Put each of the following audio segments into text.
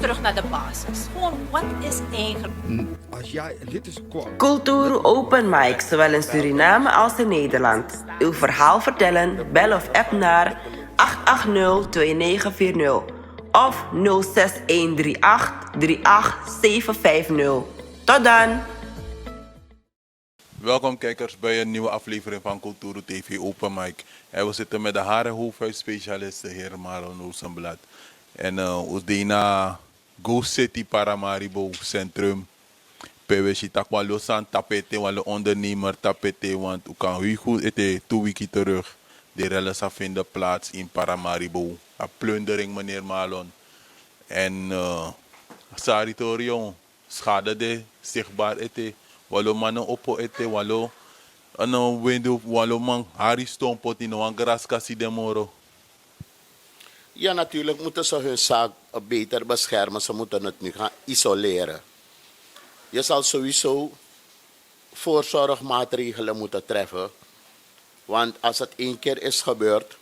terug naar de basis. Gewoon, wat is eigenlijk... Als jij lid is Culturu open mic, zowel in Suriname als in Nederland. Uw verhaal vertellen, bel of app naar 880-2940 of 06138-38750. Tot dan! Welkom kijkers bij een nieuwe aflevering van Culturu TV Open Mic. En we zitten met de harenhoofdhuisspecialist, de heer Marlon Oostenblad. En we dina Go City Paramaribo Centrum. PWC takwalo san tapete, wale ondernemer tapete, want u kan u goed eten 2 weken terug. De rellen vinden plaats in Paramaribo. Een plundering, meneer Marlon. En Saritorion, schade de zichtbaar eten. Walo mannen oppo ete, walo een window, walo man hari stompot in een graskasi de moro. Ja, natuurlijk moeten ze hun zaak beter beschermen. Ze moeten het nu gaan isoleren. Je zal sowieso voorzorgmaatregelen moeten treffen. Want als het 1 keer is gebeurd,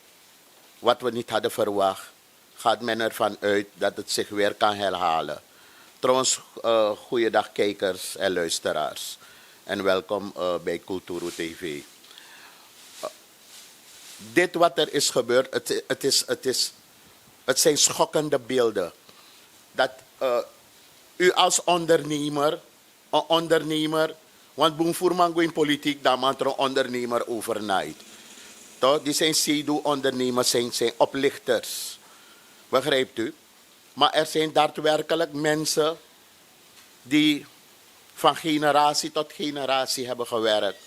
wat we niet hadden verwacht, gaat men ervan uit dat het zich weer kan herhalen. Trouwens, goeiedag kijkers en luisteraars. En welkom bij Culturu TV. Dit wat er is gebeurd, het zijn schokkende beelden. Dat u als ondernemer, want boemvoerman in politiek, daar maakt er een ondernemer overnight. Toch? Die zijn CDU-ondernemers, zijn oplichters. Begrijpt u? Maar er zijn daadwerkelijk mensen die van generatie tot generatie hebben gewerkt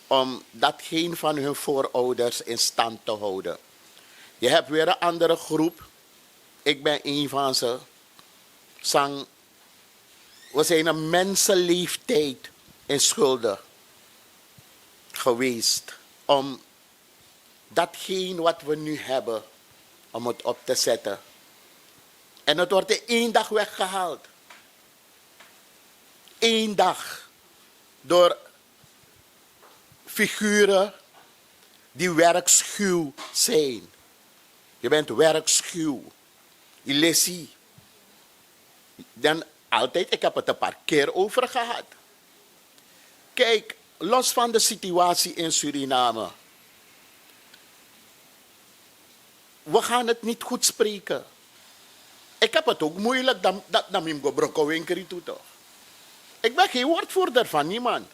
om datgene van hun voorouders in stand te houden. Je hebt weer een andere groep. Ik ben een van ze. We zijn een mensenleeftijd in schulden geweest om datgene wat we nu hebben, om het op te zetten. En het wordt in 1 dag weggehaald. 1 dag. Door figuren die werkschuw zijn. Je bent werkschuw. Illusie. Dan altijd, ik heb het een paar keer over gehad. Kijk, los van de situatie in Suriname. We gaan het niet goed spreken. Ik heb het ook moeilijk dat ik go brokowinkeri toe toch. Ik ben geen woordvoerder van niemand.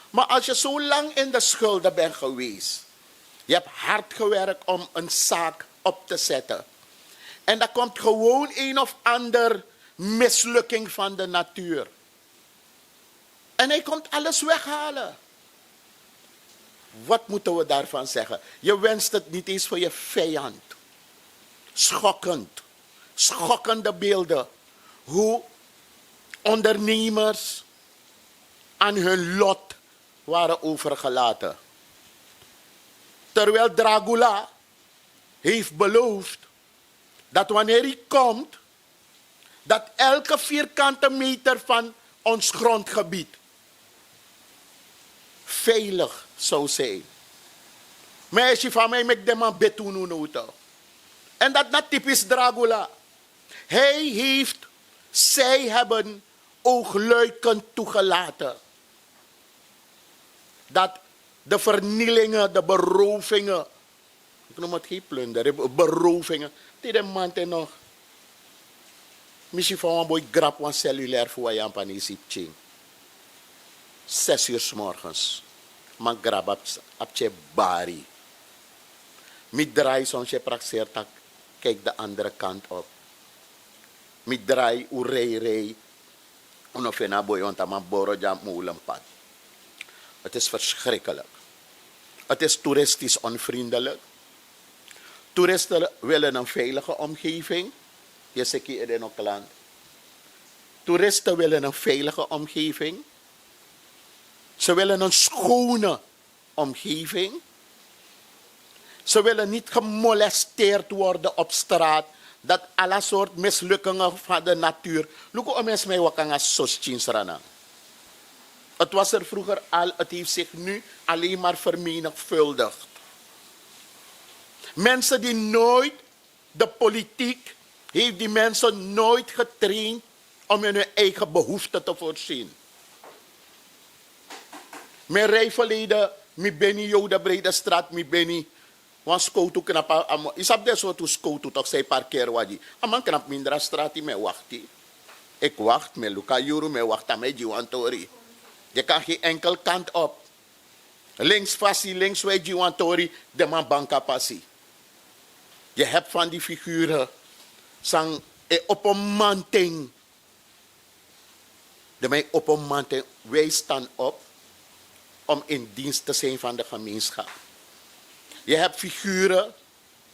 Maar als je zo lang in de schulden bent geweest. Je hebt hard gewerkt om een zaak op te zetten. En dan komt gewoon een of ander mislukking van de natuur. En hij komt alles weghalen. Wat moeten we daarvan zeggen? Je wenst het niet eens voor je vijand. Schokkend. Schokkende beelden. Hoe ondernemers aan hun lot waren overgelaten. Terwijl Dragula heeft beloofd dat wanneer hij komt, dat elke vierkante meter van ons grondgebied veilig zou zijn. Meisje van mij met de man betoenen. En dat is typisch Dragula. Zij hebben oogluikend toegelaten dat de vernielingen, de berovingen, ik noem het geen plunder, berovingen, die de man ten nog. Misschien van een boy grap van cellulair voor je aan 6 uur 's morgens. Maar grab op je bari. Met draai soms je praxeert, kijk de andere kant op. Met draai, rij. Of je naar boy, want dan maar borrel jam moelenpad. Het is verschrikkelijk. Het is toeristisch onvriendelijk. Toeristen willen een veilige omgeving. Je zegt hier in ook land. Toeristen willen een veilige omgeving. Ze willen een schone omgeving. Ze willen niet gemolesteerd worden op straat. Dat alle soort mislukkingen van de natuur. Look hoe mensen mij wat kan soschinsrana. Het was er vroeger al, het heeft zich nu alleen maar vermenigvuldigd. Mensen die nooit de politiek heeft die mensen nooit getraind om in hun eigen behoeften te voorzien. Mijn rijverleden, mijn ben niet Joda Brede straat, mijn ben niet. Want skoutu knap, is op deze soort skoutu toch zij parkeer wadi. Aman knap minder straat die mij wacht. Ik wacht, met Luca Juru, mij wacht aan mij Jiwantori. Je kan geen enkel kant op. Links fassie, links wij Jiwantori, de man banka passie. Je hebt van die figuren, sang op een manting. De mij op een manting, wij staan op om in dienst te zijn van de gemeenschap. Je hebt figuren,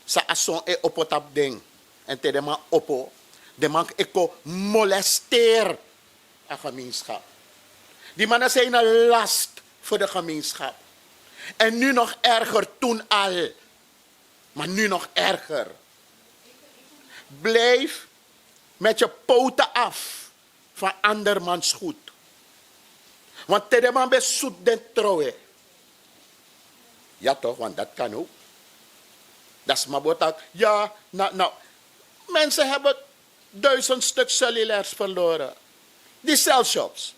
sa ason op het ding. En te de man oppo, de man eko molesteer een gemeenschap. Die mannen zijn een last voor de gemeenschap. En nu nog erger, toen al. Maar nu nog erger. Blijf met je poten af van andermans goed. Want te de man best zoet den trouwen. Ja toch, want dat kan ook. Dat is maar wat. Ja, nou. Mensen hebben 1000 stuk cellulairs verloren. Die cellshops.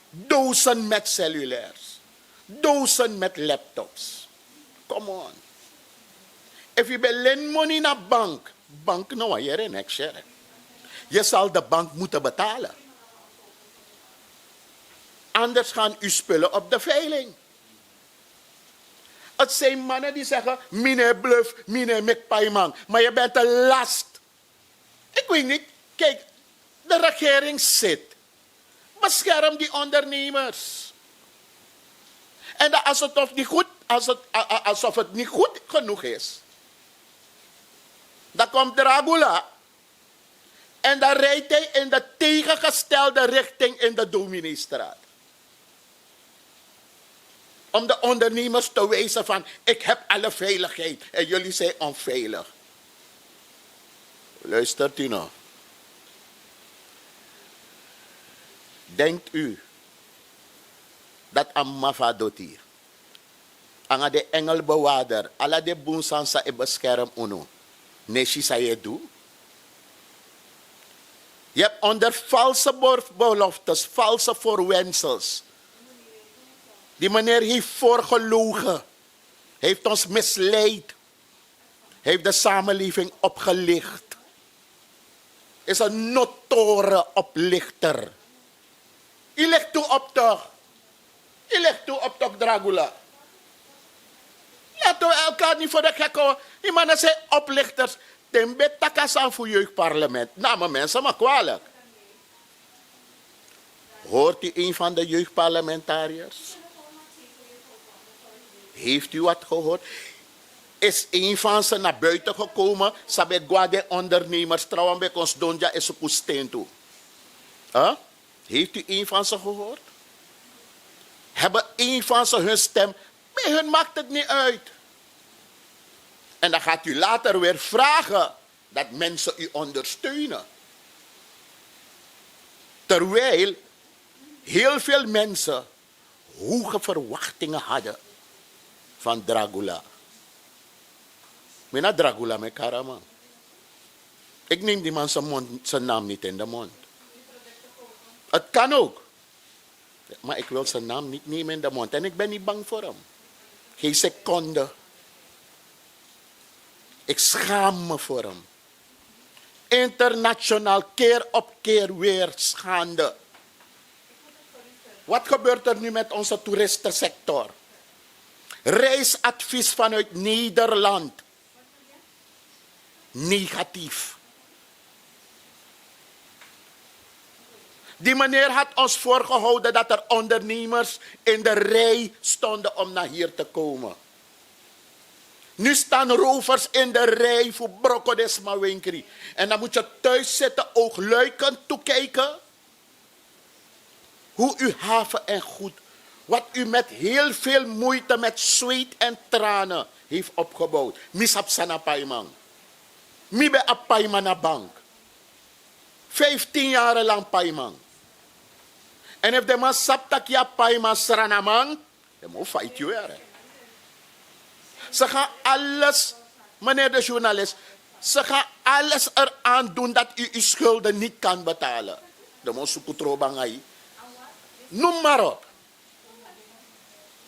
1000 met cellulairs. 1000 met laptops. Come on. If je lend money naar bank nou hier in extra. Je zal de bank moeten betalen. Anders gaan uw spullen op de veiling. Het zijn mannen die zeggen, mine bluff, mine mekpaimang. Maar je bent een last. Ik weet niet, kijk, de regering zit. Bescherm die ondernemers. En dat alsof het niet goed genoeg is. Dan komt Dragula. En dan rijdt hij in de tegengestelde richting in de Dominiestraat. Om de ondernemers te wijzen van, ik heb alle veiligheid en jullie zijn onveilig. Luistert u nou. Denkt u dat Ammafa doet hier? Anga de engelbewaarder, alla de boensansa e bescherm uno. Neshi sa je doe? Je hebt onder valse beloftes, valse voorwendsels. Die meneer heeft voorgelogen. Heeft ons misleid. Heeft de samenleving opgelicht. Is een notoire oplichter. Je legt toe op toch? Je legt toe op toch, Dragula? Laten we elkaar niet voor de gek houden. Die mannen zijn oplichters. Tembe takasan voor jeugdparlement. Nou, mensen, maar kwalijk. Hoort u een van de jeugdparlementariërs? Heeft u wat gehoord? Is een van ze naar buiten gekomen? Sabe guade ondernemers trouwen bij ons donja is op steen toe. Huh? Heeft u een van ze gehoord? Hebben een van ze hun stem? Bij hun maakt het niet uit. En dan gaat u later weer vragen dat mensen u ondersteunen. Terwijl heel veel mensen hoge verwachtingen hadden van Dragula. Mina Dragula met Karaman. Ik neem die man zijn naam niet in de mond. Het kan ook. Maar ik wil zijn naam niet nemen in de mond. En ik ben niet bang voor hem. Geen seconde. Ik schaam me voor hem. Internationaal keer op keer weer schande. Wat gebeurt er nu met onze toeristensector? Reisadvies vanuit Nederland. Negatief. Die meneer had ons voorgehouden dat er ondernemers in de rij stonden om naar hier te komen. Nu staan rovers in de rij voor brokodesma winkri. En dan moet je thuis zitten, oogluikend toekijken. Hoe u haven en goed, wat u met heel veel moeite, met zweet en tranen heeft opgebouwd. Misap sana paimang. Mibe a paimang na bank. 15 jaar lang paimang. En if de man saptak ja paimang sranamang, dan moet fight you er. Ze gaan alles, meneer de journalist, Ze gaan alles eraan doen dat u uw schulden niet kan betalen. De monsuku trobangay. Noem maar op.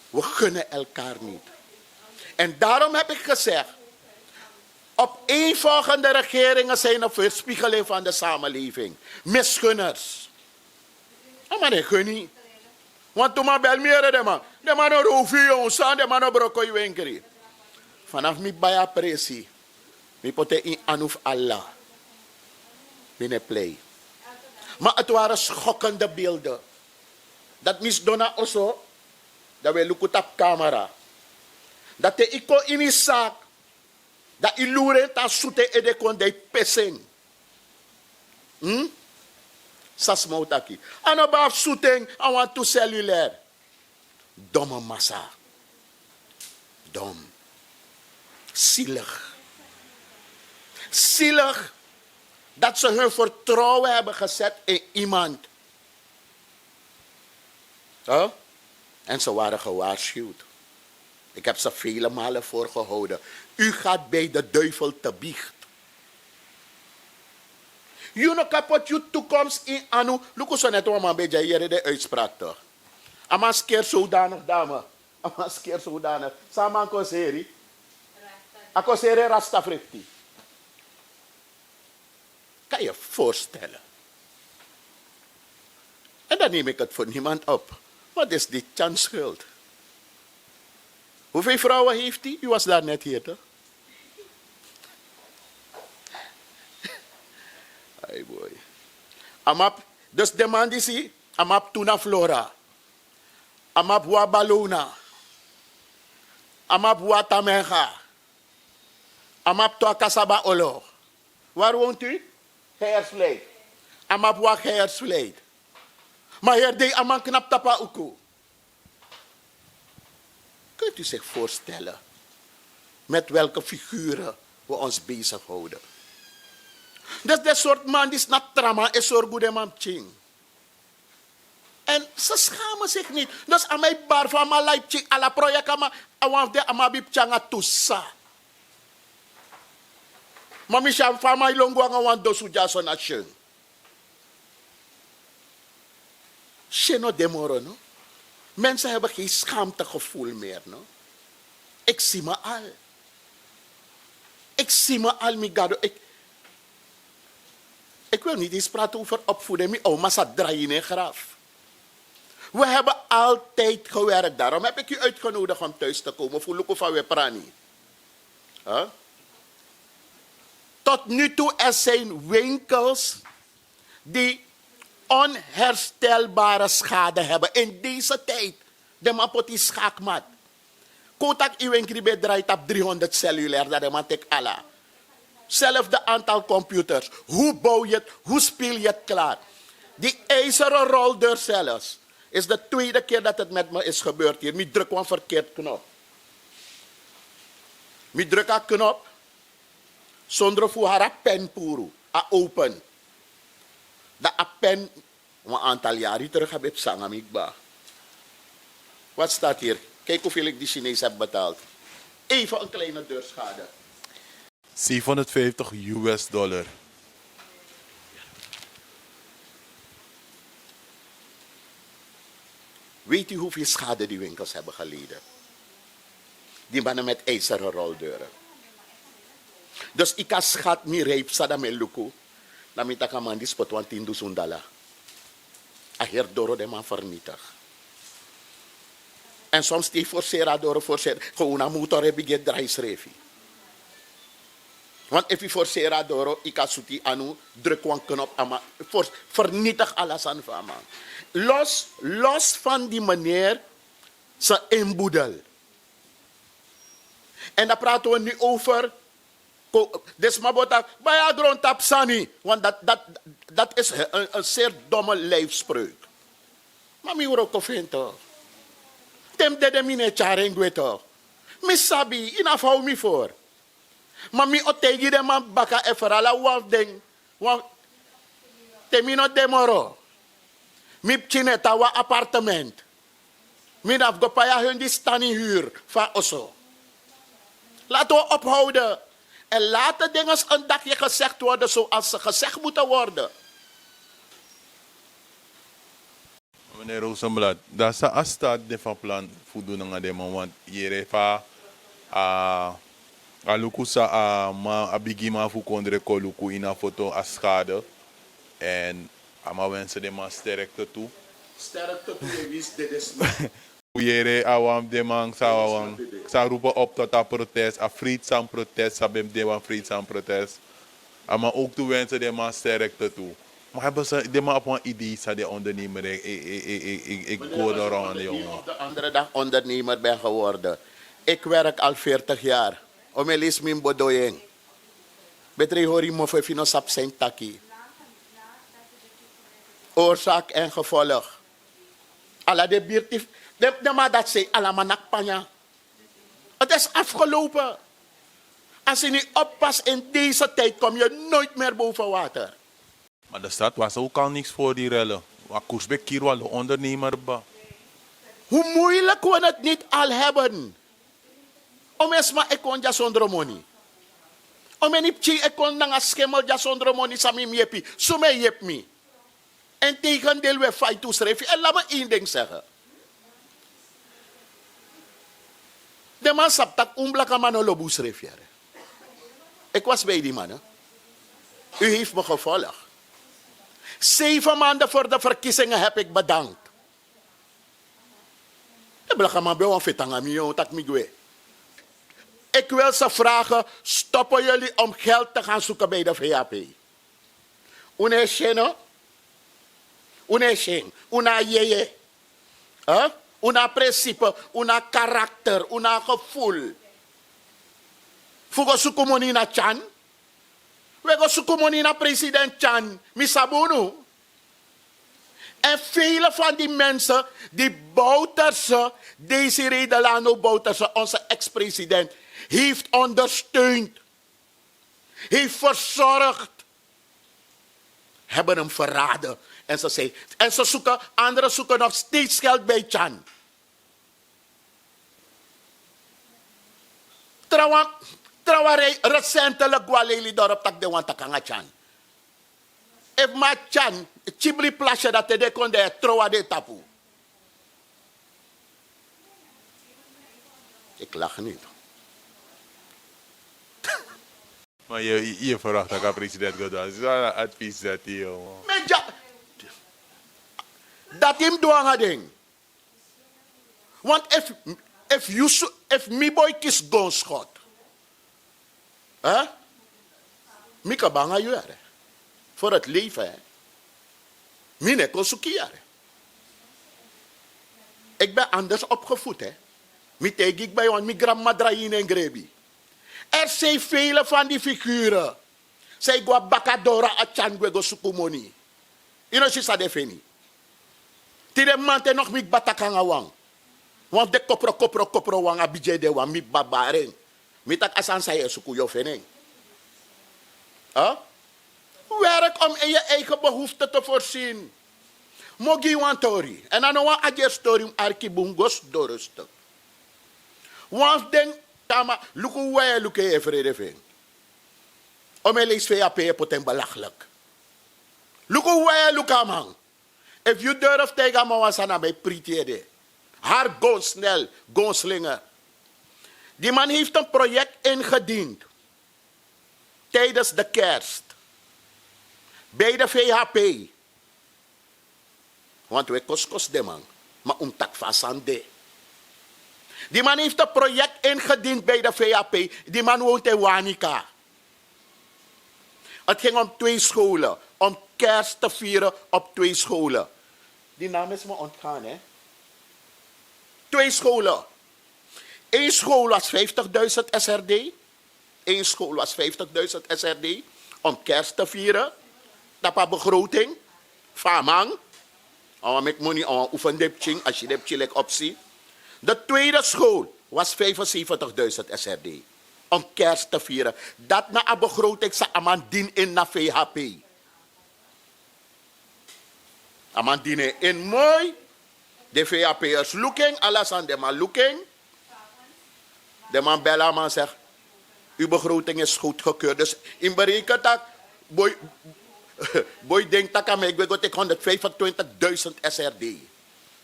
We gunnen elkaar niet. En daarom heb ik gezegd, opeenvolgende regeringen zijn een weerspiegeling van de samenleving. Misgunners. Maar ik gun niet. Want toen maar bel meer de man. De man een roofie ons aan, de man een brokkooi winkeri. Vanaf mi baya presi. Mi pote in anuf Allah. Binnen play. Maar het waren schokkende beelden. Dat misdona oso. Dat we lukken op camera. Dat de iko in die zaak. Dat ilure ta soete ede kon de pesing. Sasmoutaki. Ano baaf soeting, I want to cellulair. Domme massa. Dom. Zielig. Zielig dat ze hun vertrouwen hebben gezet in iemand. Huh? En ze waren gewaarschuwd. Ik heb ze vele malen voorgehouden. U gaat bij de duivel te biecht. Je no kapot je toekomst in anu. Look zo net om een beetje hier de uitspraak toch. Amas keer zodanig dame. Amas keer zodanig. Saman koseri. Akoseri rastafrikti. Kan je voorstellen. En dan neem ik het voor niemand op. Wat is dit chance schuld? Hoeveel vrouwen heeft hij? U was daar net hier toch? Ay boy. Amap, dus de man die zie, amap tuna flora. Amap wa balona. Amap wa tamenga. Amap to kasaba olo. Waar woont u? Geiersvleet. Amap wa Geiersvleet. Maar heer de aman knap tapa uku. Kunt u zich voorstellen met welke figuren we ons bezighouden? Dus dat soort man die is na trama is zo goed man ching. En ze schamen zich niet. Dus aan mij bar van mijn lijpje, à la project aan de amabib changa tussa. Maar misschien van mij longo aan wan dosu jason na chen. Cheno demoro no. Mensen hebben geen schaamtegevoel meer no. Ik zie me al. Ik zie me al migado. Ik wil niet eens praten over opvoeden. Mijn oma zat draaien in een graf. We hebben altijd gewerkt. Daarom heb ik u uitgenodigd om thuis te komen. Voor Luko van Weprani. Huh? Tot nu toe er zijn winkels die onherstelbare schade hebben. In deze tijd. De man pot die schaakmat. Kotak i winkri draait op 300 cellulair. Dat de man tek alla. Zelfde aantal computers. Hoe bouw je het? Hoe speel je het klaar? Die ijzeren roldeur zelfs. Is de tweede keer dat het met me is gebeurd hier. Ik druk een verkeerd knop. Ik druk een knop. Zonder voor haar pen puru. A open. Dat a pen. Een aantal jaren terug heb ik zangamikba. Wat staat hier? Kijk hoeveel ik die Chinees heb betaald. Even een kleine deurschade. $750. Weet u hoeveel schade die winkels hebben geleden? Die mannen met ijzeren roldeuren. Dus ik kan schat mi reep sada me luku. Dan met ik man die spot $10,000. A heer doro de man vernietig. En soms die forcera doro forcera. Gewoon een motor heb ik draaischreefie. Want als je forcera doro, ik kan suti anu, druk een knop aan vernietig alles aan van man. Los van die meneer, zijn inboedel. En daar praten we nu over. Desmabota, bij grond tap sani. Want dat is een zeer domme lijfspreuk. Maar mi word ook vindt toch. Tem de mine charengwe toch. Mi sabi, inaf hou mi voor. Maar mi otegi de man baka eferala waf ding. Temino demoro. Mi chineta wa appartement. Mi naf gopaya hun die stani huur van osso. Laten we ophouden. En laten dingen een dagje gezegd worden zoals ze gezegd moeten worden. Meneer Rozenblad, dat is een staat van plan voldoende aan de man, want hier heeft a luku sa ma abigima fu kondre ko luku in een foto a schade en ama wensen de man sterkte toe. Sterkte toe, wie is dit? Hier awam de man sa roepen op tot een protest, een vreedzaam protest, sabem de een vreedzaam protest. Maar ook toe wensen de man sterkte toe. Maar hebben ze de man op een idee dat de ondernemer ik go around jongen. Op de andere dag ondernemer ben geworden. Ik werk al 40 jaar. Om elis min bodoyeng. Betre hori mo fe fino sap zijn taki. Oorzaak en gevolg. Alla de biertief. De maar dat zei alla manakpanya. Het is afgelopen. Als je niet oppast in deze tijd, kom je nooit meer boven water. Maar de stad was ook al niks voor die rellen. Wat koersbek hier wel de ondernemer ba. Hoe moeilijk we het niet al hebben. Om eens maar ik kon ja zonder money. Om en ik ik kon na schemel ja zonder money sami miepi. Sume jep mi. En tegendeel we fight to schrijven. En laat me één ding zeggen. De man sap tak umblaka manolobu schrijf. Ik was bij die man. Hè? U heeft me gevolgd. 7 maanden voor de verkiezingen heb ik bedankt. Ik wil ze vragen, stoppen jullie om geld te gaan zoeken bij de VAP? Une sheno? Une shen? Una yeye? Una principe? Una karakter? Una gevoel? Fugo sukumoni na chan? We gaan zoeken naar president Chan, Misabunu. En vele van die mensen, die Bouterse, Desiree Delano Bouterse, onze ex-president, heeft ondersteund. Heeft verzorgd. Hebben hem verraden. En ze zoeken, anderen zoeken nog steeds geld bij Chan. Trouwens, recentelijk gwaleli dorp tak de wan takanga Chan. If ma Chan, chibli plasje dat de konde trouwa de tapu. Ik lach niet. Maar je verwacht dat de president gaat doen. Dat is wel een advies dat hij jongen. Dat hem doen een ding. Want if me boy kies gunschot. Mika banga jure. Voor het leven. Hè? Mine konsukiare. Ik ben anders opgevoed. Hè? Ik bij want mi grandma in grebi. Er zijn vele van die figuren. Zij gwa bakadora achangwe go sukumoni. Ino si sa defini. Tire mante nog mi batakanga wang. Want de kopro wang abije de wang mi babareng. Mitak asan saya suku yo veneng. Werk om in je eigen behoeften te voorzien. Mogi wan tori. En dan wan ajer story arkibungos dorustuk. Want denk, tama, luku waya luke evrede ving. Om je lees VAP poten belachelijk. Luku waya luka man. If you durft tegen me wasana bij pritiede. Haar go snel, go slinger. Die man heeft een project ingediend. Tijdens de kerst. Bij de VHP. Want we koskos de man. Maar tak vasande. Die man heeft een project ingediend bij de VHP. Die man woont in Wanica. Het ging om 2 scholen. Om kerst te vieren op 2 scholen. Die naam is me ontgaan, hè. 2 scholen. 1 school was 50.000 SRD. 1 school was 50.000 SRD. Om kerst te vieren. Dat was begroting. Famang. Met money aan oefendepching. Als je depchilek optie. De tweede school was 75.000 SRD. Om kerst te vieren. Dat na een begroting sa aman din in na VHP. Aman din in mooi. De VHP'ers looking. Alles aan de man looking. De man bella man zegt. Uw begroting is goedgekeurd. Dus in bereken dat, boy denkt dat ik wil 125.000 SRD.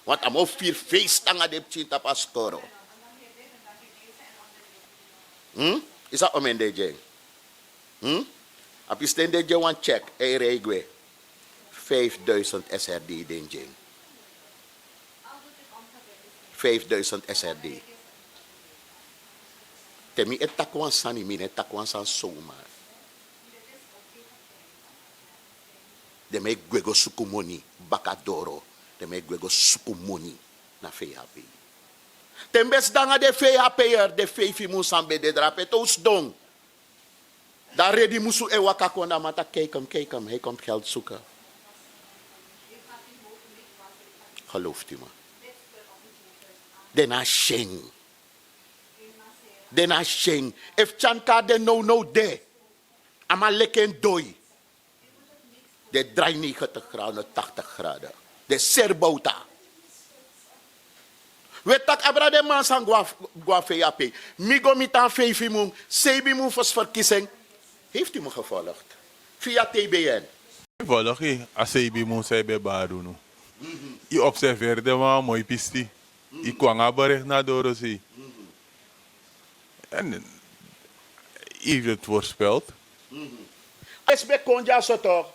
Want ik moet 4 feestdagen op Chinta Pascoro. Is dat om in DJ? Als je steen DJ een check, een regwe. 5.000 SRD DJ. 5.000 SRD. Temi etakwan sani min etakwan san zomaar. De me gwego suku money bakadoro. De me gwego suku money na VHP. Tembes danga de VHP'er de VV musambe de drape toos dong. Daar ready musu e wakakona mata kijk hem, hij komt geld zoeken. Gelooft u me. Dena sheng. Dena sheng. If chanka de no de. Ama leken doi. De draai 90 graden, 80 graden. De serbouta. We tak abra de man sang gwa VAP. Migo mitan VV mung. Sebi mung voor verkiezing. Heeft u me gevolgd? Via TBN. Volg je, als je moet zijn baru. Je observeerde maar mooi pisti. Je kwam aan bericht naar Dorosi. En je heeft het voorspeld. Is bij Konja zo toch?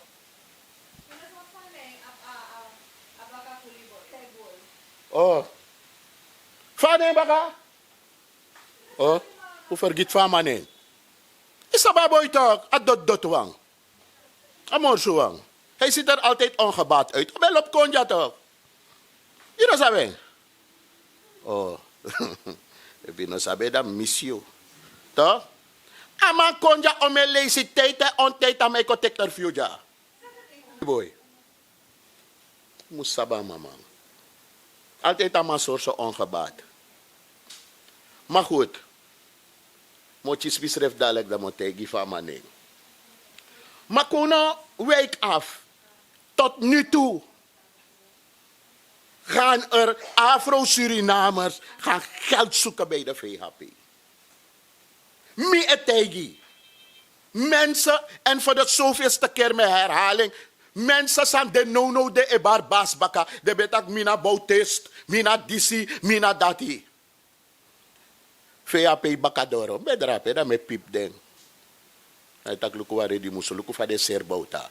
Oh. Van een baga? Oh. Hoe vergeet van manen? Is dat baboy toch? A dot wang. Amor zo wang. Hij ziet er altijd ongebaat uit. Wel op Konja toch? Je know sabe? Oh. Je know sabe dat missie. Toch? Ama Konja om mijn lazy tijd en ontijd aan mijn contactor fuja. Boy. Musaba mama. Altijd aan mijn soorten ongebaat. Maar goed. Moet je beschrijven dadelijk dat moet ik van mijn neem. Maar kunnen week af. Tot nu toe. Gaan er Afro-Surinamers gaan geld zoeken bij de VHP. Mi etegi. Mensen, en voor de zoveelste keer met herhaling. Mensen zijn de no de ebar basbaka. De betak mina bautist, mina disi, mina dati. VHP bakadoro. Bedrijf, dat met piep ding. Hij tak luku waar die moest luku van de serbouta.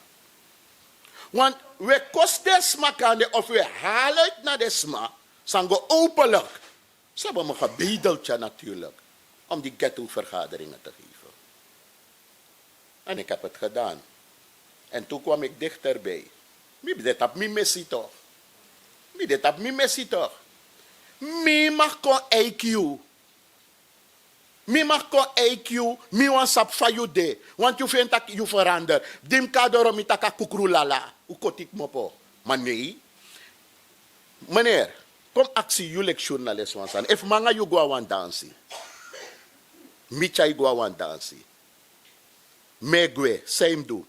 Want we kosten smakande of we halen het naar de sma. Zijn we openlijk. Ze hebben me gebedeltje natuurlijk. Om die ghetto-vergaderingen te geven. En ik heb het gedaan. En toen kwam ik dichterbij. Dit heb ik missie toch. Dit heb ik missie toch. Mi mag kon IQ. Mi mag kon IQ. Mi wan sap van je de. Want je vindt dat je verander. Dim kadoro mi taka kukrulala. U kotik mopo. Maar nee. Meneer. Kom actie jullie journalist wan san. If manga you go wan dansi. Micha you go wan dansi. Megwe. Same do.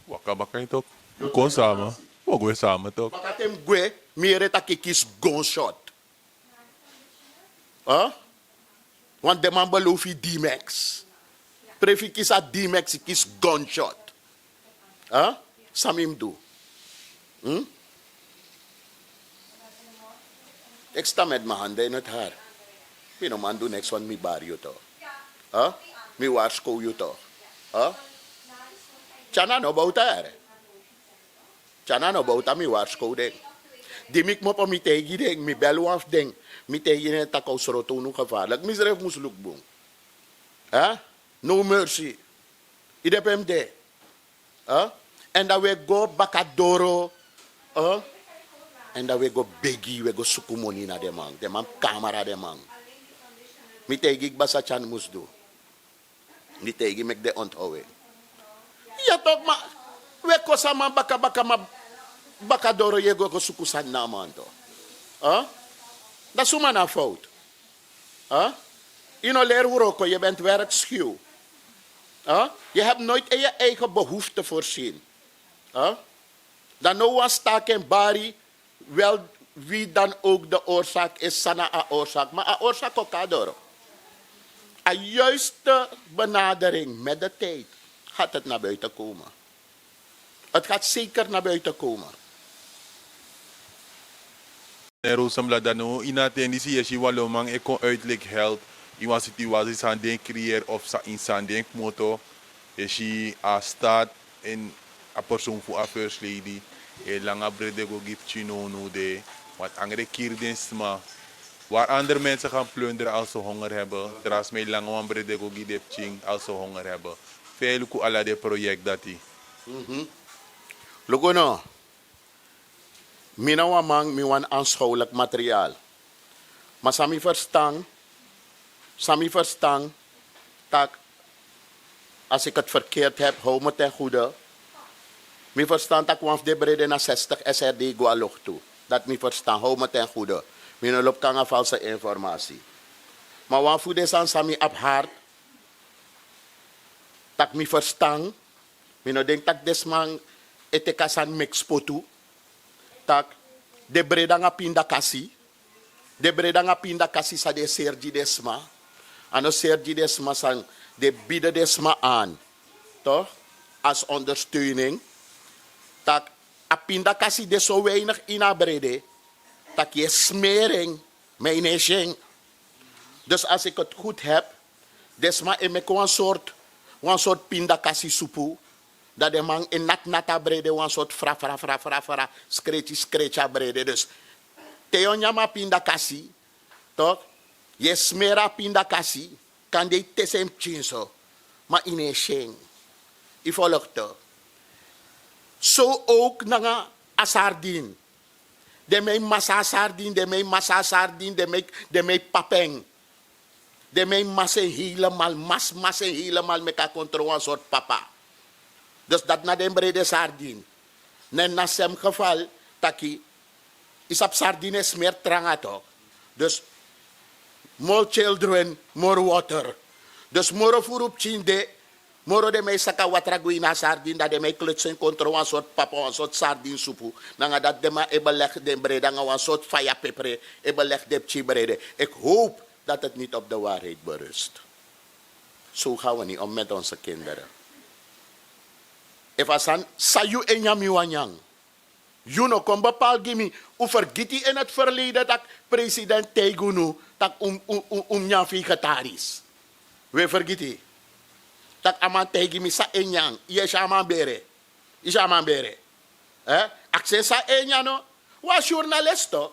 Wakka toch? Kon samen. We samen toch? Wakatem gwe. Mere ta kikis gunshot. Huh? Want de man beloof je D-Max. Prefi kies a D-Max, kies gunshot. Huh? Samim do. Ik sta met mijn handen in het haar. Ik no man do next one, mi bar je toch. Huh? Mi waarschuw je toch. Huh? Tjana no bouta er. Tjana no bouta mi waarschuw ding. Die mik mo pa mi tegi ding, mi belu af ding. Mi tegi ne takaw soroto no gevaarlijk. Misref moes lukboom. Huh? No mercy. Idep hem de. Huh? En dat we go bakadoro. Huh? En dat we go begi, we go sukumoni na de man. De man camera de man. Mi tegi ik basa chan moes do. Mi tegi mek de onthouden. Ja toch, maar we kosa man baka ma bakadoro je go sukusan na man to. Huh? Dat is maar een fout. Huh? Je nou leer hoe ook, je bent werkschuw. Huh? Je hebt nooit in je eigen behoefte voorzien. Huh? Dan nou was staak en bari, wel wie dan ook de oorzaak is, sana a oorzaak, maar a oorzaak ook kadoro. een juiste benadering met de tijd gaat het naar buiten komen. Het gaat zeker naar buiten komen. Roosambla dan no inatendisi je si walomang e kon uitleg held. Iwan situatie san den creëer of sa insan den moto. Je si a staat in a persoon voor a first lady. E langa brede go give chino no de. Wat andere kirden sma. Waar andere mensen gaan plunderen als ze honger hebben. Terwijl mij lang wan brede go give ching als ze honger hebben. Veel ku ala de project dat die. Luko no. Mina wamang mi wan aanschouwelijk materiaal. Maar sami verstang, dat als ik het verkeerd heb, hou me ten goede. Mi verstand dat kwam de brede na 60 SRD gualog toe. Dat mi verstand, hou me ten goede. Mi no lop kanga valse informatie. Maar wan voede san sami op hart, dat mi verstand, mi no denk dat desman etekasan mexpotu. Tak de breda nga pinda kasi sa de Sergi Desma ano Sergi Desma sang de bieden Desma aan toch als ondersteuning tak a pinda kasi de zo weinig inabrede tak je smering mijn nation. Dus als ik het goed heb Desma emeko een soort pinda kasi supu dat de man in nat brede een soort fra, screecha brede. Dus, teonyama pinda kasi, toch? Je smera pinda kasi, kan de tesem chinso, maar in een sheng. I volgt toch? Zo ook na a sardin. De mij massa sardin, de mij papeng. De mij massa helemaal met ka controle een soort papa. Dus dat na den brede sardine. Nen na sem geval, taki, is op sardine meer tranga toch. Dus, more children, more water. Dus, more furup chinde, more de mij saka watragui na sardine, dat de mij klutsen controle een soort papa, een soort sardine soepu. Nanga dat de ma ebeleg den brede, nga een soort faya pepre, ebeleg de pchi brede. Ik hoop dat het niet op de waarheid berust. Zo gaan we niet om met onze kinderen. If asan sayu enyami wanyang. You know, kom bepaal gimi. U vergiti in het verleden dat president Tegunu tak nya vegetaris. We vergiti. Tak aman tegimi sa enyang. Ie shaman bere. Ishaman bere. Akse sa enyano. Was journalist toch?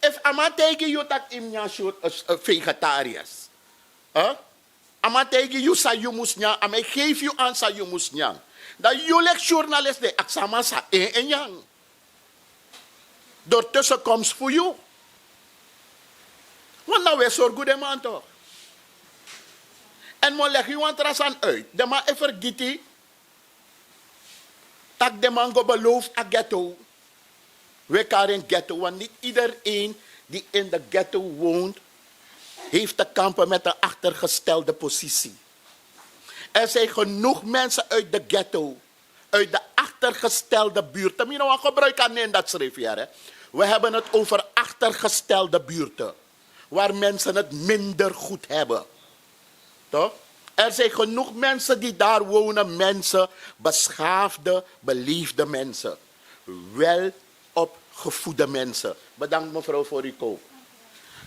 If aman tegi you tak imnya vegetarisch. Aman tegi you sa you musnya. Ame geef you aan sa you musnya. Dat jullie journalist de aksama sa en yang. Door tussenkomst voor jou. Want nou is er goede man toch. En mo leg je want rasan uit. De man even giti. Tak de man go belooft a ghetto. We karen ghetto. Want niet iedereen die in de ghetto woont, heeft te kampen met een achtergestelde positie. Er zijn genoeg mensen uit de ghetto, uit de achtergestelde buurten. Mino gebruik aan in dat schrift hier. We hebben het over achtergestelde buurten, waar mensen het minder goed hebben. Toch? Er zijn genoeg mensen die daar wonen, mensen, beschaafde, beliefde mensen. Wel opgevoede mensen. Bedankt mevrouw voor uw koop.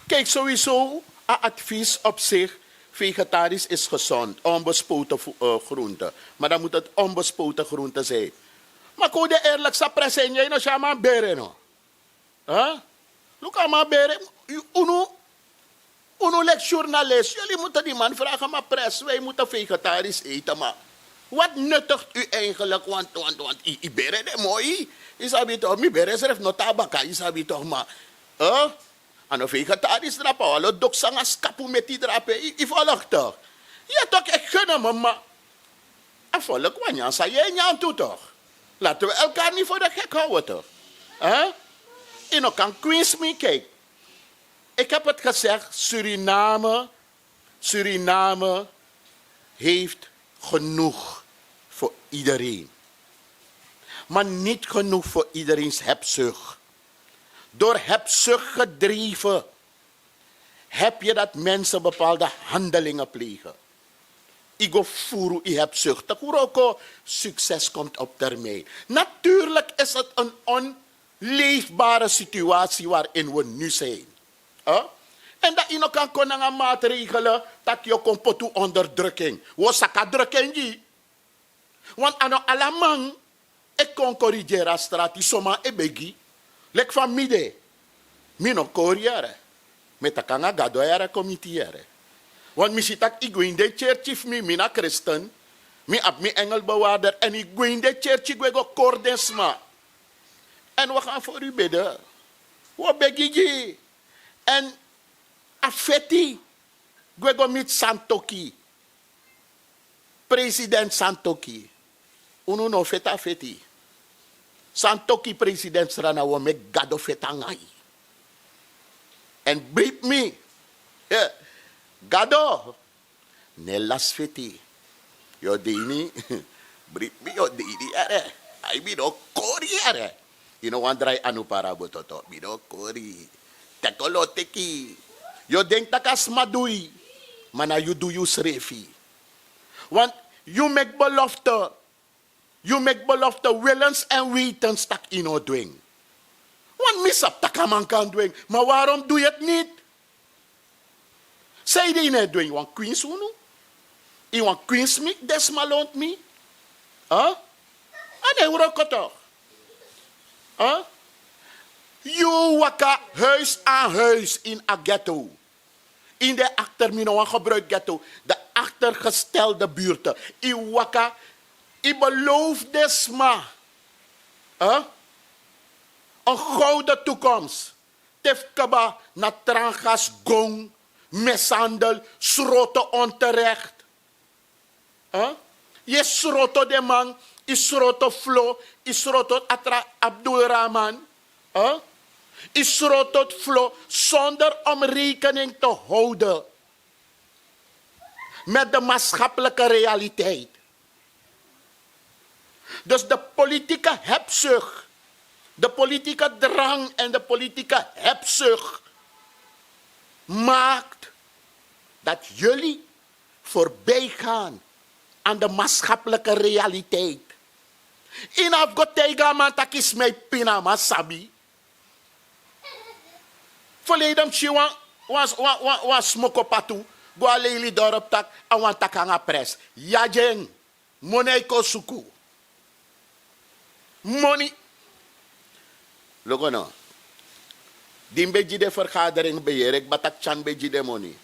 Kijk, sowieso, een advies op zich. Vegetarisch is gezond, onbespoten groente. Maar dan moet het onbespoten groente zijn. Maar kon je eerlijk sa presen jij no chama bere no? Huh? Look aan maar bere. Uno lek journalist. Jullie moeten die man vragen, maar pres, wij moeten vegetarisch eten. Maar wat nuttigt u eigenlijk? Want i bere de mooi. Isabi toch, mi bere serf no tabaka. Isabi toch maar. Ano vegetarisch drapa, alo dok sanga skapu met die drape, i volg toch? Ja toch, ik gun hem, maar a volk wanneer sa je nyan toe toch? Laten we elkaar niet voor de gek houden toch? Je nog kan quiz me, kijk. Ik heb het gezegd, Suriname heeft genoeg voor iedereen. Maar niet genoeg voor iedereen's hebzucht. Door hebzucht gedreven heb je dat mensen bepaalde handelingen plegen. Igo furu i heb zucht. Kuroko, succes komt op termijn. Natuurlijk is het een onleefbare situatie waarin we nu zijn. En dat je nog kan konen maatregelen dat je komt potu onderdrukking. We saka drukking. Want ano alamang ik kon corrigeren strati soma ebegi. Lek van mide. Mino corriere. Met de kanga gadoyere committee. Want misschien dat ik in de church mina christen. Mi ab mi engelbewaarder. En ik in de church ik go kordensma. En we gaan voor u bidden. We begigi. En afeti. Gwego mit Santoki. President Santoki. Uno no feta feti. Santoki president Srana wo me gado fetangai. En brief me. Gado. Nelas feti. Yo dini. Brief me yo dini ere. Ay bido kori ere. You know one dry anu para bototo. Bido kori. Tekolo teki. Yo denk takas madui. Mana you do you srefi. Want you make belofte. You make belofte willens en wetens dat je nou doet. Want misap takaman kan doen. Maar waarom doe je het niet? Zij die niet doen. Je want queens unu? Je want queens me? Desmalont me? En hij wordt toch? Je waka huis aan huis in een ghetto. In de achtermino gebruik ghetto. De achtergestelde buurten. Je waka. Ik beloof desma. Een gouden toekomst. Tefkaba na trangas gong. Mishandel. Schroten onterecht. Je schroten de man. Je schroten Flo. Je schroten Abdul Rahman. Je schroten Flo. Zonder om rekening te houden. Met de maatschappelijke realiteit. Dus de politieke hebzucht, de politieke drang en de politieke hebzucht maakt dat jullie voorbij gaan aan de maatschappelijke realiteit. In Afgotega man takis mij pinama sabi. Verleden tjiwa was smokopatu, go aleli dorp tak awan takanga pres. Yajeng, moneko suku. Money. Logo no. Dimbeji de vergadering beheer ik batak chan beji de money.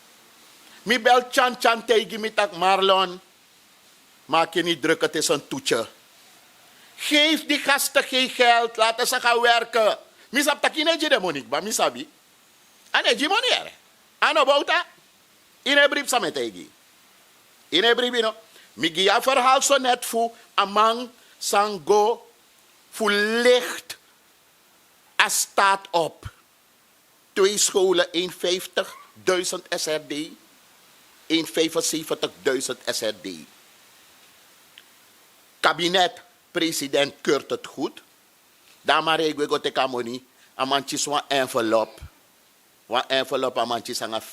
Mi bel chan tegen mi tak Marlon. Maak je niet druk, het is een toetje. Geef die gasten geen geld, laten ze gaan werken. Mi sap tak ineji de money, ba mi sabi. Aneji money ere. Ano Bouta. Ine brief samen tegen. Ine brief no. Mi gia verhaal zo net fu amang sango. Verlicht als staat op. 2 scholen, 150.000 SRD. 175.000 SRD. Kabinet, president keurt het goed. Dan maar ik wil te kamoni. Amantjes een envelop. Een envelop amantjes aan 5.000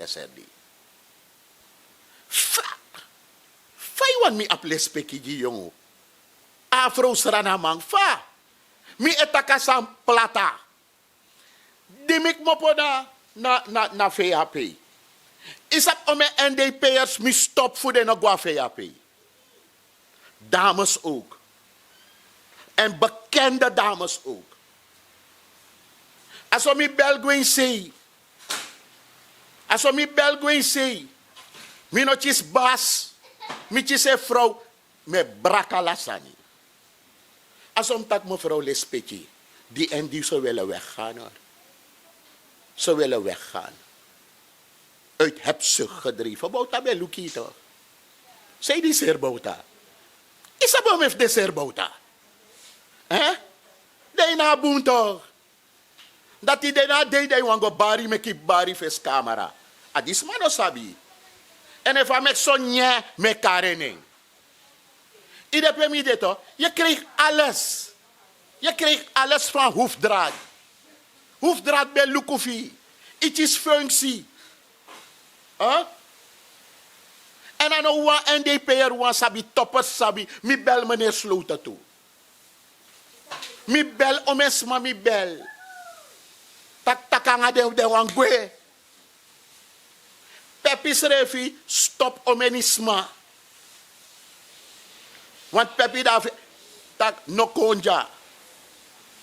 SRD. Fai wan mi aples pekiji jongo. Afro Suriname fa. Mi etakasan plata. Dimik mopoda na VHP. Isap ome NDP'ers mi stop voor de nagwa VHP. Dames ook. En bekende dames ook. Als we mi belgwin say. Als we mi belgwin say. Mi notjes bas. Mi tjise vrouw. Me brakalasani. Als omdat mevrouw Lespetje, die en die ze willen weggaan hoor. Ze willen weggaan. Uit hebzucht gedreven. Bouta bij Luki toch? Zij die zeer Bouta. Isabel heeft de zeer Bouta. De na boen toch? Dat die de na deed, wango bari me ki bari fes camera. Adis mano sabi. En if I met sonje me karening. Je kreeg alles. Je kreeg alles van hoefdraad. Hoefdraad bij Lukofi. Het is functie. Huh? En dan nou wat NDP'er wat sabi, toppers sabi, mi bel meneer Sloten toe. Mi bel omesma mi bel. Tak takanga de wangwe. Pepis refi, stop omenisma. Want Pepi daar tak no konja.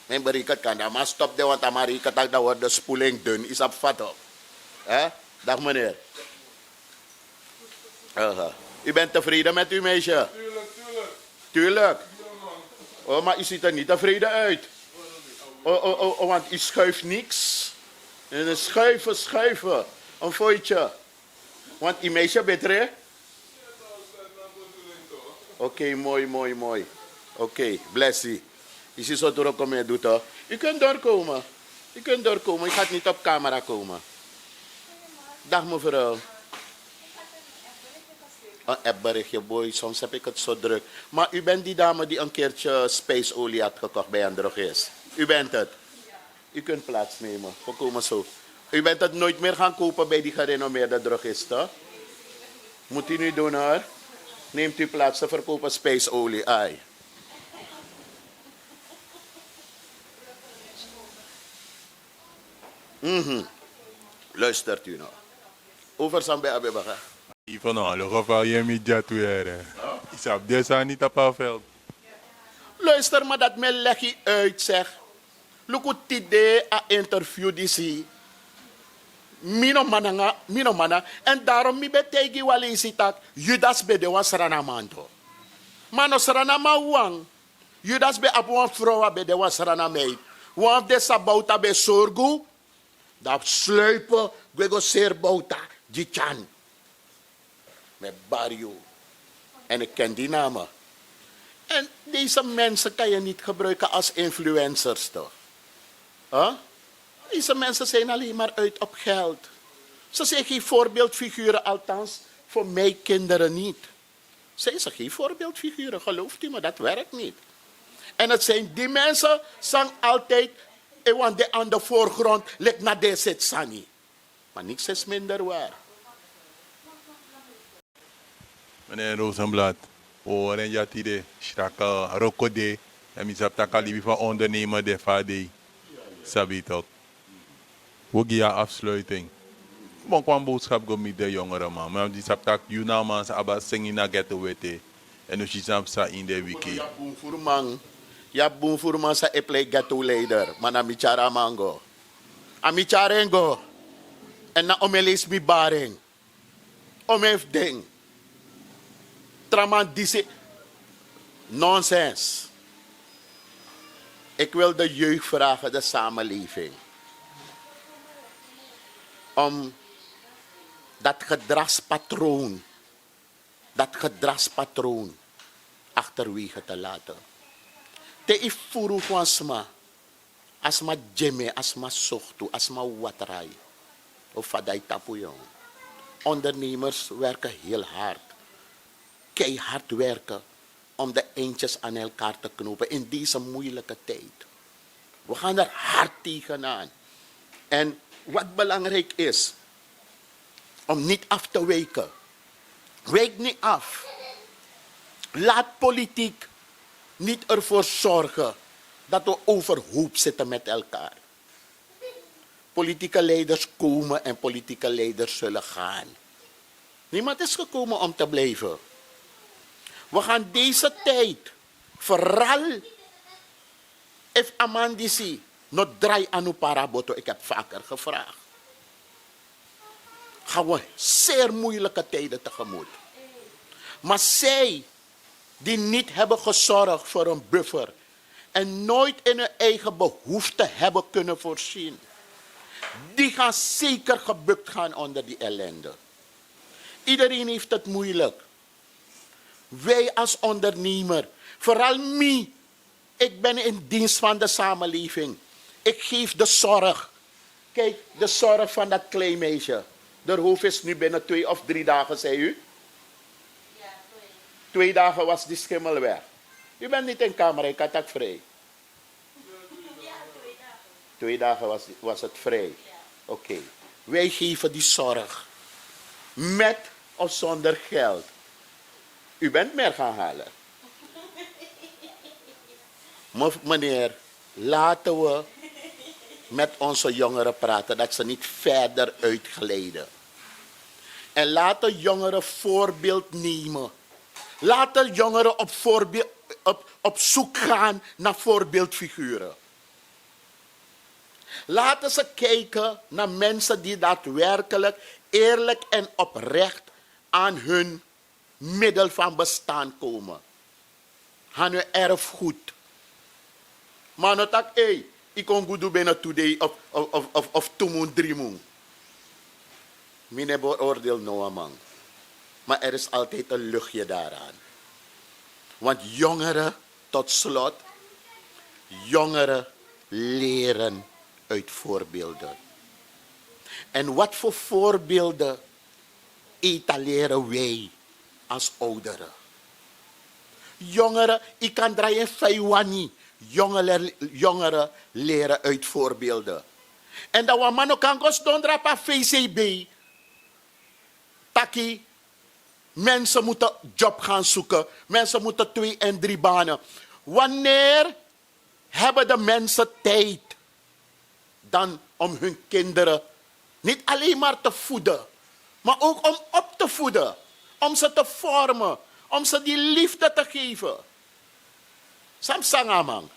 Mijn berikat kan daar, maar stop de want Amerika tak daar wordt de spoeling dun is op vat op. Dag meneer. U bent tevreden met uw meisje? Tuurlijk. Oh, maar u ziet er niet tevreden uit. Want u schuift niks. En dan schuiven. Een fooitje. Want uw meisje beter. Oké, mooi. Oké, bless you. Je ziet zo door komen doet hoor. U kunt doorkomen. U gaat niet op camera komen. Dag mevrouw. Een appberichtje, boy. Soms heb ik het zo druk. Maar u bent die dame die een keertje spaceolie had gekocht bij een drogist. U bent het. U kunt plaatsnemen. We komen zo. U bent het nooit meer gaan kopen bij die gerenommeerde drogisten. Moet u nu doen hoor. Neemt u plaats te verkopen spaceolie. Ai. Luistert u nou. Over Sambe Abebaga. Van alle geval je met jatueren. Is op deze niet op het veld. Luister maar dat men leg je uit zeg. Look at idee a interview die zie. Mino mana. En daarom mi betegi wali sitak. Judas be de was ranamando. Mano ranama wang. Judas be apuan vrouwa be de was ranamei. Want de sabouta be sorgu. Dat sluipen. Gwego ser bouta. Jichan. Met barrio. En ik ken die namen. En deze mensen kan je niet gebruiken als influencers toch? Huh? Deze mensen zijn alleen maar uit op geld. Ze zijn geen voorbeeldfiguren, althans voor mij kinderen niet. Ze zijn geen voorbeeldfiguren, gelooft u me, dat werkt niet. En het zijn die mensen, zijn altijd aan de voorgrond, lijkt naar deze sani. Maar niks is minder waar. Meneer Rozenblad, en ja tide, straka rokode, en mi zap takali van ondernemer de vade, sabi toch. Hoe ga je afsluiting? Bon kwam boodschap go met de jongeren man, maar die zap tak juna man sa aba singing na get wete, en dus je zap sa in de wiki. Ja boom voor man sa eplay ghetto leider, maar na michara mango. Amicharengo. En na omelis mi baring. Omef ding. Traman disse. Nonsens. Ik wil de jeugd vragen, de samenleving. Om dat gedragspatroon achterwege te laten. Te ifuru asma. Asma jeme, asma sochtu, asma watrai. Of vaday tapu jong. Ondernemers werken heel hard. Keihard werken om de eindjes aan elkaar te knopen in deze moeilijke tijd. We gaan er hard tegenaan. En wat belangrijk is, om niet af te wijken. Wijk niet af. Laat politiek niet ervoor zorgen dat we overhoop zitten met elkaar. Politieke leiders komen en politieke leiders zullen gaan. Niemand is gekomen om te blijven. We gaan deze tijd, vooral if amandisi, not draai anu paraboto, ik heb vaker gevraagd. Gaan we zeer moeilijke tijden tegemoet. Maar zij die niet hebben gezorgd voor een buffer en nooit in hun eigen behoeften hebben kunnen voorzien, die gaan zeker gebukt gaan onder die ellende. Iedereen heeft het moeilijk. Wij als ondernemer, vooral mij, ik ben in dienst van de samenleving. Ik geef de zorg. Kijk, de zorg van dat kleinmeisje. De hoofd is nu binnen 2 of 3 dagen, zei u? Ja, 2 dagen was die schimmel weg. U bent niet in kamer, ik had dat vrij. Ja, 2 dagen. 2 dagen was het vrij. Oké. wij geven die zorg. Met of zonder geld. U bent meer gaan halen. Meneer, laten we met onze jongeren praten dat ze niet verder uitglijden. En laten jongeren voorbeeld nemen. Laten jongeren op zoek gaan naar voorbeeldfiguren. Laten ze kijken naar mensen die daadwerkelijk eerlijk en oprecht aan hun middel van bestaan komen. Aan hun erfgoed. Maar not dat, ik kon goed doen binnen 2 days of 2 maanden, 3 maanden. Mine beoordeel no man. Maar er is altijd een luchtje daaraan. Want jongeren, tot slot, jongeren leren uit voorbeelden. En wat voor voorbeelden etaleren wij als ouderen? Jongeren, ik kan draaien Faiwani. Jongeren leren uit voorbeelden. En dat we man kan gos dondra pa VCB. Taki, mensen moeten job gaan zoeken. Mensen moeten 2 en 3 banen. Wanneer hebben de mensen tijd dan om hun kinderen niet alleen maar te voeden, maar ook om op te voeden, om ze te vormen, om ze die liefde te geven? Samsangamang.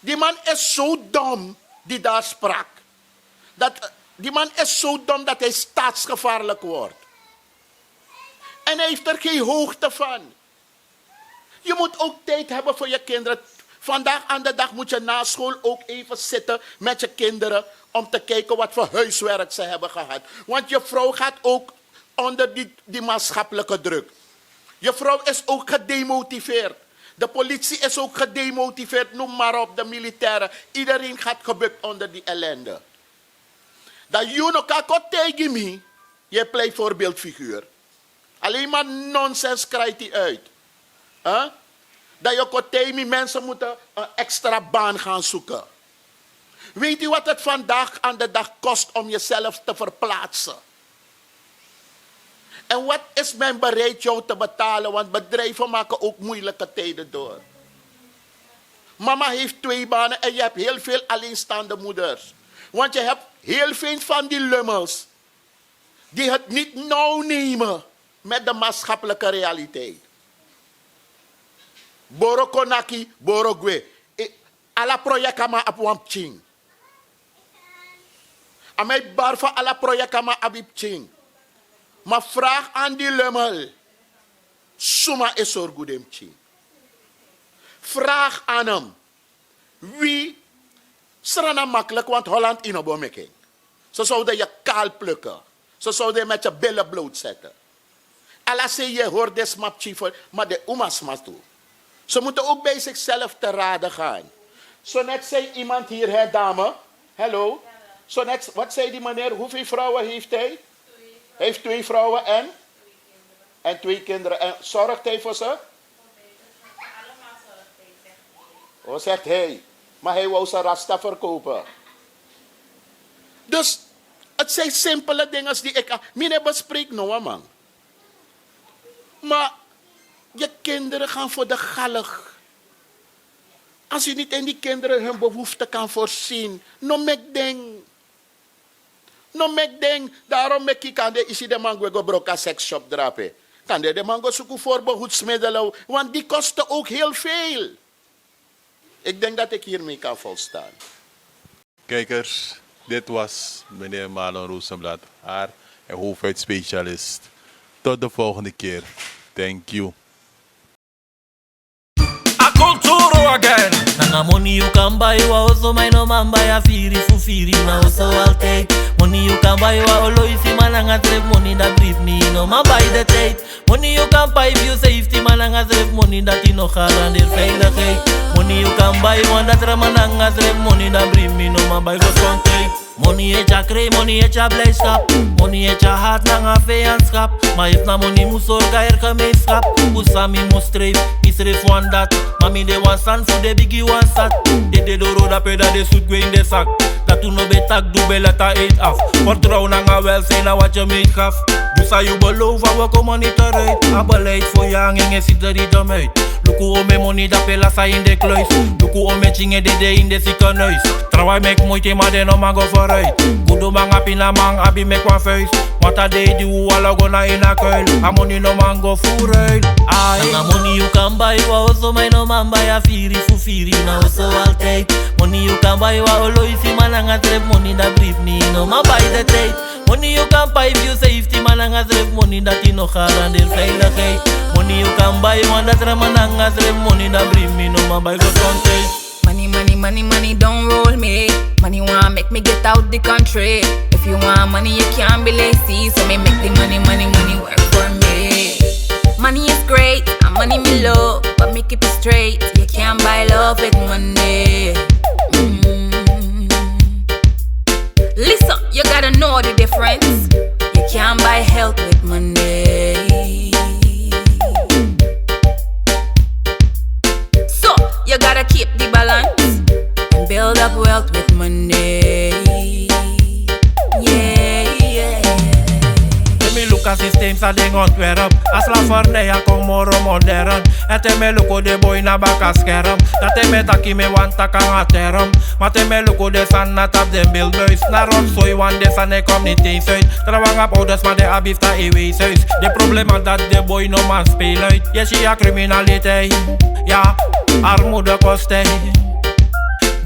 Die man is zo dom die daar sprak. Die man is zo dom dat hij staatsgevaarlijk wordt. En hij heeft er geen hoogte van. Je moet ook tijd hebben voor je kinderen. Vandaag aan de dag moet je na school ook even zitten met je kinderen om te kijken wat voor huiswerk ze hebben gehad. Want je vrouw gaat ook onder die maatschappelijke druk. Je vrouw is ook gedemotiveerd. De politie is ook gedemotiveerd, noem maar op, de militairen. Iedereen gaat gebukt onder die ellende. Dat je nog kan tegen me, je pleit voorbeeldfiguur. Alleen maar nonsens krijgt hij uit. Dat je kotemi mensen moeten een extra baan gaan zoeken. Weet u wat het vandaag aan de dag kost om jezelf te verplaatsen? En wat is men bereid jou te betalen? Want bedrijven maken ook moeilijke tijden door. Mama heeft 2 banen en je hebt heel veel alleenstaande moeders. Want je hebt heel veel van die lummels die het niet nauw nemen met de maatschappelijke realiteit. Boro konaki, boro gwe. Alla projectama ap wampching. Amai barfa alla projectama abipching. Maar vraag aan die lummel. Suma is orgudemching. Vraag aan hem. Wie? Serana makkelijk, want Holland in obomeking. Ze zouden je kaal plukken. Ze zouden je met je billen blootzetten. Alla zei je hoort des mapchief, maar de umas maar toe. Ze moeten ook bij zichzelf te raden gaan. Zo net zei iemand hier, hè dame. Hallo. Zo net, wat zei die meneer? Hoeveel vrouwen heeft hij? 2 vrouwen. Hij heeft 2 vrouwen en? 2 kinderen. En 2 kinderen. En zorgt hij voor ze? Voor beide. Allemaal zorgt hij, zegt hij. Oh, zegt hij. Maar hij wou zijn rasta verkopen. Dus, het zijn simpele dingen die ik... Mine bespreek nou, man. Maar... Je kinderen gaan voor de galg. Als je niet in die kinderen hun behoeften kan voorzien. No mek ding. Daarom mek ik aan de isi de mango go broka seksshop drapen. Kan de mango zoeken voor behoedsmiddelen. Want die kosten ook heel veel. Ik denk dat ik hiermee kan volstaan. Kijkers, dit was meneer Marlon Rozenblad, haar en hoofdhuidspecialist. Tot de volgende keer. Thank you. Culturu again. Nanga money you can buy, wa also my no man buy a firi fufiri na also altijd. Money you can buy, wa oloisi malanga save money that brief me no man buy the tape. Money you can buy if you safety malanga save money that you no garandeer veiligheid. Money you can buy, want dat ramananga save money that brief me no man buy for contact. Money het je krijg, money het je blijdschap. Money het je haat na een vijandschap. Maar if na money moest zorgen er gemeenschap. Usami moest streef, misreef van dat. Mami de wan san voor de biggie wan sat. De doro da peda de zoet in de zak. Dat toen op betak doe belata eet af. Vertrouw na nga wel zijn na wat je meegaf. Dus als je belooft, we komen niet eruit. A beleid voor jang en je ziet er niet om uit. Luku ome money da pela sa in de kluis. Luku ome chinge de in de ziekenhuis. Trouwens mek moeite maar de no man go vooruit. Kudo man api na man abi mek wan vuist. Wat a day do all go na in a kuil. A money no man go vooruit. Na money you can buy wa also my no man buy a firi fu firi na also altijd. Money you can buy wa oloisi malanga trip money da brief me no man buy the tijd. Money you can buy if you safety malanga trip money dat die no garandeer veiligheid. Money you can buy one that ramananga trip money da brief me no man buy for content. Money, money, money, money, don't roll me. Money wanna make me get out the country. If you want money, you can't be lazy. So me make the money, money, money work for me. Money is great, and money me love, but me keep it straight. You can't buy love with money. Listen, you gotta know the difference. You can't buy health with money. So, you gotta keep the balance and build up wealth with money. Yeah, yeah. Let me look at systeem sa ding ontwerp. As la fornea kom moro modern. En te me luko de boy na baka skerm. Dat te me taki me wan taka nga term. Maar te me luko de san na tap den bilbuis. Na rond soy wan de san e kom niet eens uit. Trawang ap ouders maar de abifta e wees huis. De problema dat de boy no man speel uit. Yes, je criminaliteit. Ja, armoede kost hij.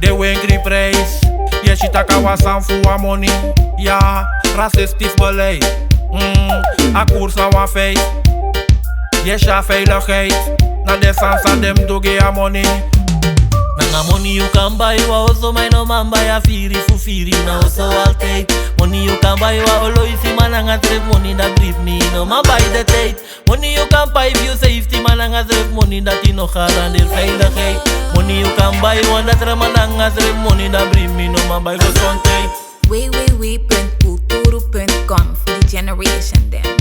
De winkri prijs. Yes, je taka wasan voor money. Ja, racistisch beleid. A koers na wan feit. Yes, ja veiligheid. Na de sansa dem doge a money. Na money you can buy wa also my no man buy a firi fu firi na also altijd. Money you can buy wa oloisi mananga trip money da brief me no man buy the tijd. Money you can buy if you safety mananga trip money dat die no garandeer veiligheid. Money you can buy one dat ramananga trip money da brief me no man buy for content. Culturu.com for the generation them.